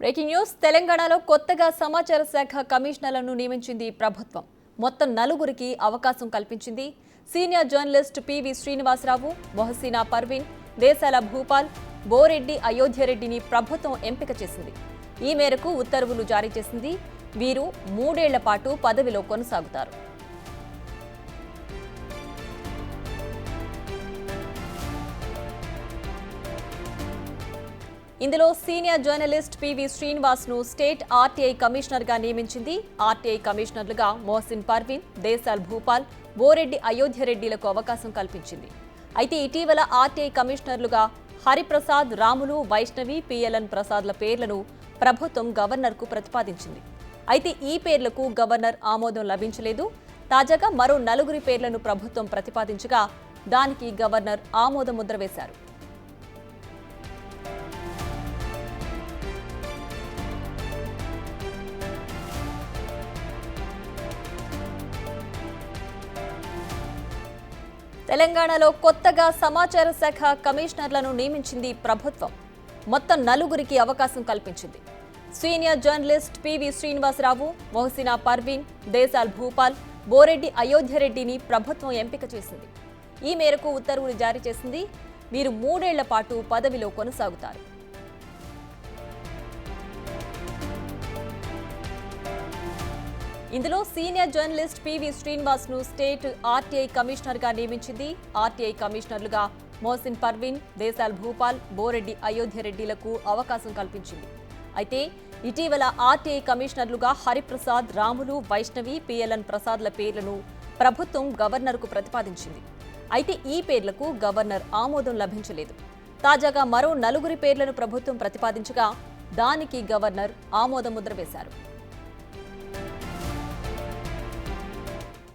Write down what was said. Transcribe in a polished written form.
Breaking news తెలంగాణలో కొత్తగా సమాచార శాఖ కమిషనర్లను నియమించింది ప్రభుత్వం. మొత్తం 4కి అవకాశం కల్పించింది. సీనియర్ జర్నలిస్ట్ పివి శ్రీనివాసరావు, మొహసీనా పర్వీన్, దేశాల భూపాల్, బోరెడ్డి అయోధ్యరెడ్డిని ప్రభుత్వం ఎంపిక చేసింది. ఈ మేరకు ఉత్తర్వులు జారీ చేసింది. వీరు 3 ఏళ్ల పాటు పదవిలో కొనసాగుతారు. ఇందులో సీనియర్ జర్నలిస్ట్ పివి శ్రీనివాస్ ను స్టేట్ ఆర్టీఐ కమిషనర్ గా నియమించింది. ఆర్టీఐ కమిషనర్లుగా మొహసిన్ పర్వీన్, దేశాల్ భూపాల్, బోరెడ్డి అయోధ్యరెడ్డిలకు అవకాశం కల్పించింది. అయితే ఇటీవల ఆర్టీఐ కమిషనర్లుగా హరిప్రసాద్, రాములు, వైష్ణవి, పిఎల్ఎన్ ప్రసాద్ల పేర్లను ప్రభుత్వం గవర్నర్కు ప్రతిపాదించింది. అయితే ఈ పేర్లకు గవర్నర్ ఆమోదం లభించలేదు. తాజాగా మరో 4 పేర్లను ప్రభుత్వం ప్రతిపాదించగా దానికి గవర్నర్ ఆమోద ముద్ర వేశారు. తెలంగాణలో కొత్తగా సమాచార శాఖ కమిషనర్లను నియమించింది ప్రభుత్వం. మొత్తం 4కి అవకాశం కల్పించింది. సీనియర్ జర్నలిస్ట్ పివి శ్రీనివాసరావు, మొహసీనా పర్వీన్, దేశాల్ భూపాల్, బోరెడ్డి అయోధ్యరెడ్డిని ప్రభుత్వం ఎంపిక చేసింది. ఈ మేరకు ఉత్తర్వులు జారీ చేసింది. వీరు 3 ఏళ్ల పాటు పదవిలో కొనసాగుతారు. ఇందులో సీనియర్ జర్నలిస్ట్ పివి శ్రీనివాస్ ను స్టేట్ ఆర్టీఐ కమిషనర్ గా నియమించింది. ఆర్టీఐ కమిషనర్లుగా మొహసిన్ పర్వీన్, దేశాల్ భూపాల్, బోరెడ్డి అయోధ్యరెడ్డిలకు అవకాశం కల్పించింది. అయితే ఇటీవల ఆర్టీఐ కమిషనర్లుగా హరిప్రసాద్, రాములు, వైష్ణవి, పిఎల్ఎన్ ప్రసాద్ల పేర్లను ప్రభుత్వం గవర్నర్కు ప్రతిపాదించింది. అయితే ఈ పేర్లకు గవర్నర్ ఆమోదం లభించలేదు. తాజాగా మరో 4 పేర్లను ప్రభుత్వం ప్రతిపాదించగా దానికి గవర్నర్ ఆమోద ముద్ర వేశారు.